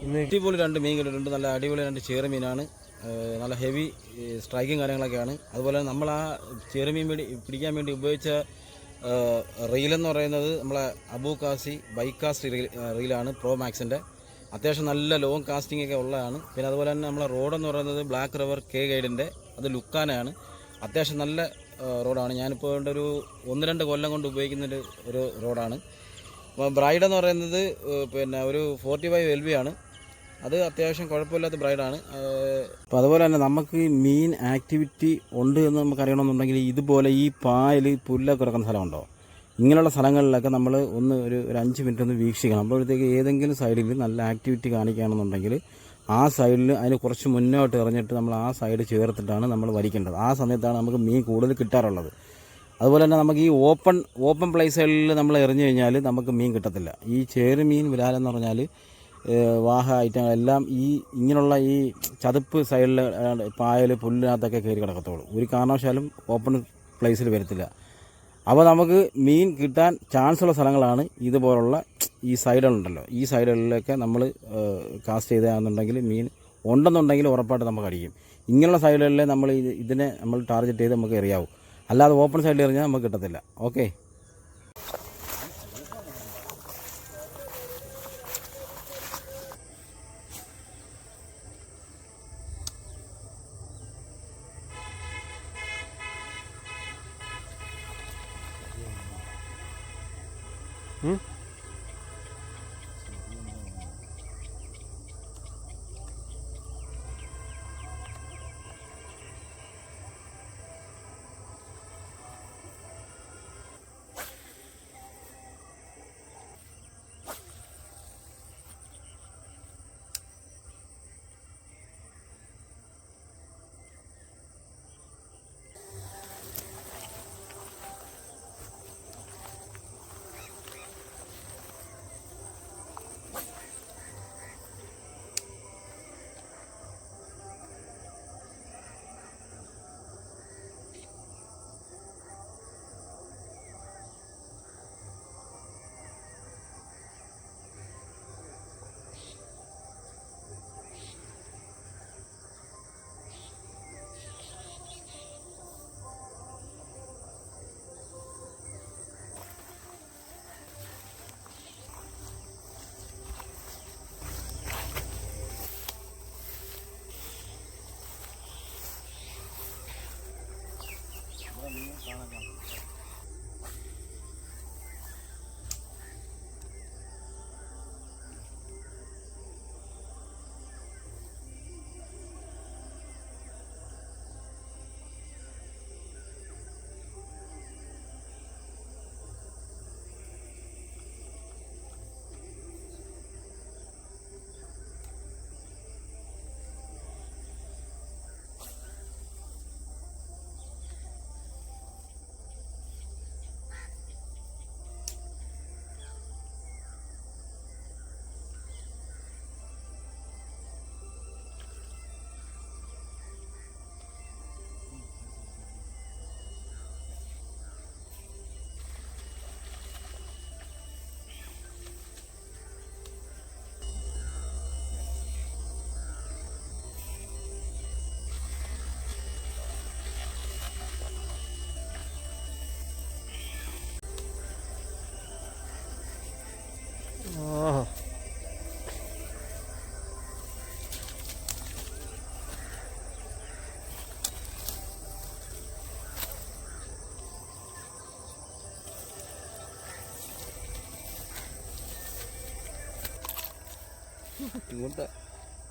അടിപൊളി 2 മീൻ കിട്ടിയിട്ടുണ്ട്. നല്ല അടിപൊളി 2 ചെറുമീനാണ്. നല്ല ഹെവി സ്ട്രൈക്കും കാര്യങ്ങളൊക്കെയാണ്. അതുപോലെ നമ്മൾ ആ ചെറുമീൻ പിടിക്കാൻ വേണ്ടി ഉപയോഗിച്ച റീലെന്ന് പറയുന്നത് നമ്മളെ അബൂകാസി ബൈക്കാസ്റ്റ് റീലാണ്, പ്രോ മാക്സിൻ്റെ. അത്യാവശ്യം നല്ല ലോങ് കാസ്റ്റിംഗ് ഒക്കെ ഉള്ളതാണ്. പിന്നെ അതുപോലെ തന്നെ നമ്മളെ റോഡെന്ന് പറയുന്നത് ബ്ലാക്ക് റിവർ കെ ഗൈഡിൻ്റെ, അത് ലുക്കാനയാണ്. അത്യാവശ്യം നല്ല റോഡാണ്. ഞാനിപ്പോൾ ഒരു 1-2 കൊല്ലം കൊണ്ട് ഉപയോഗിക്കുന്ന ഒരു റോഡാണ്. അപ്പോൾ ബ്രൈഡ് എന്ന് പറയുന്നത് പിന്നെ ഒരു 45 LB ആണ്. അത് അത്യാവശ്യം കുഴപ്പമില്ലാത്ത ബ്രൈഡാണ്. അപ്പോൾ അതുപോലെ തന്നെ നമുക്ക് മീൻ ആക്ടിവിറ്റി ഉണ്ട് എന്ന് നമുക്ക് അറിയണമെന്നുണ്ടെങ്കിൽ ഇതുപോലെ ഈ പായൽ പുല്ലൊക്കെ കിടക്കുന്ന സ്ഥലമുണ്ടോ, ഇങ്ങനെയുള്ള സ്ഥലങ്ങളിലൊക്കെ നമ്മൾ ഒരു 5 മിനിറ്റ് ഒന്ന് വീക്ഷിക്കണം. അപ്പോഴത്തേക്ക് ഏതെങ്കിലും സൈഡിൽ നല്ല ആക്ടിവിറ്റി കാണിക്കുകയാണെന്നുണ്ടെങ്കിൽ ആ സൈഡിൽ അതിന് കുറച്ച് മുന്നോട്ട് എറിഞ്ഞിട്ട് നമ്മൾ ആ സൈഡ് ചേർത്തിട്ടാണ് നമ്മൾ വലിക്കേണ്ടത്. ആ സമയത്താണ് നമുക്ക് മീൻ കൂടുതൽ കിട്ടാറുള്ളത്. അതുപോലെ തന്നെ നമുക്ക് ഈ ഓപ്പൺ പ്ലേസുകളിൽ നമ്മൾ എറിഞ്ഞു കഴിഞ്ഞാൽ നമുക്ക് മീൻ കിട്ടത്തില്ല. ഈ ചെറുമീൻ വിലാലെന്ന് പറഞ്ഞാൽ വാഹ ഐറ്റങ്ങളെല്ലാം ഇങ്ങനെയുള്ള ഈ ചതുപ്പ് സൈഡിൽ പായൽ പുല്ലിനകത്തൊക്കെ കയറി കിടക്കത്തുള്ളൂ. ഒരു കാരണവശാലും ഓപ്പൺ പ്ലേസിൽ വരത്തില്ല. അപ്പോൾ നമുക്ക് മീൻ കിട്ടാൻ ചാൻസ് ഉള്ള സ്ഥലങ്ങളാണ് ഇതുപോലുള്ള ഈ സൈഡുകളുണ്ടല്ലോ. ഈ സൈഡുകളിലൊക്കെ നമ്മൾ കാസ്റ്റ് ചെയ്താണെന്നുണ്ടെങ്കിൽ മീൻ ഉണ്ടെന്നുണ്ടെങ്കിൽ ഉറപ്പായിട്ട് നമുക്ക് അടിക്കും. ഇങ്ങനെയുള്ള സൈഡുകളിൽ നമ്മൾ ഇതിനെ നമ്മൾ ടാർഗറ്റ് ചെയ്ത് നമുക്ക് എറിയാവും. അല്ലാതെ ഓപ്പൺ സൈഡിൽ എറിഞ്ഞാൽ നമുക്ക് കിട്ടത്തില്ല. ഓക്കെ.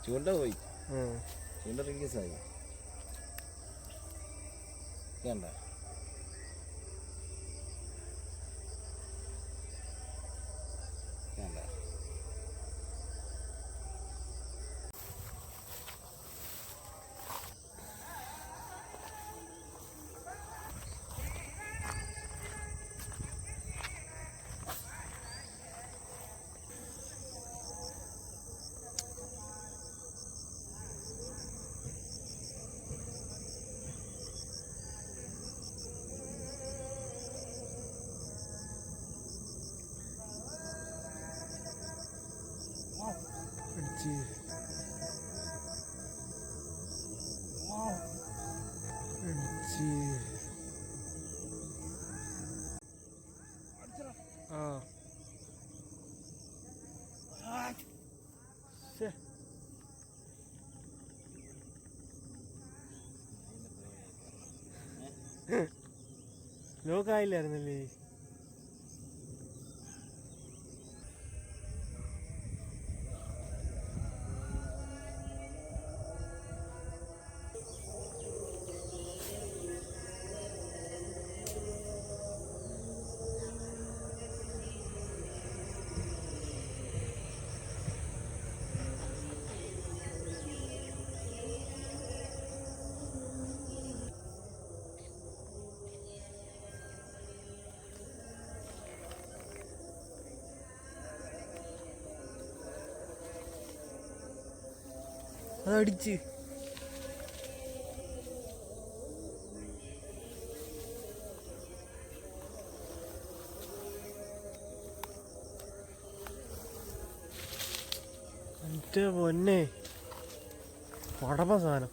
ചൂണ്ട പോയി, ചൂണ്ട റിലീസായി. വേണ്ട വേണ്ട ലോക്കായില്ലായിരുന്നല്ലേ? അതടിച്ച് എൻ്റെ പൊന്നെ പടപ്പ സാധനം.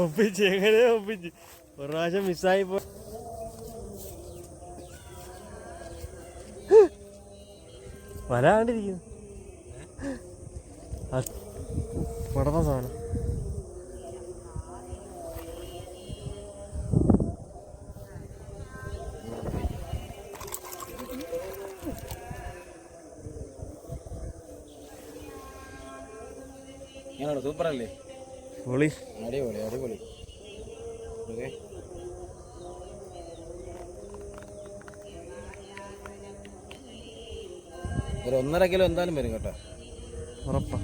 ഒപ്പിച്ച് എങ്ങനെയാ ഒപ്പിച്ച്? ഒരു പ്രാവശ്യം മിസ്സായി പോ. വരാണ്ടിരിക്കുന്നു പടപ്പ സാധനം. എങ്ങനെയാണ്? സൂപ്പറല്ലേ? പൊളി, അടിപൊളി അടിപൊളി. ഓക്കെ, ഒരു 1.5 കിലോ എന്തായാലും വരും കേട്ടോ, ഉറപ്പാ.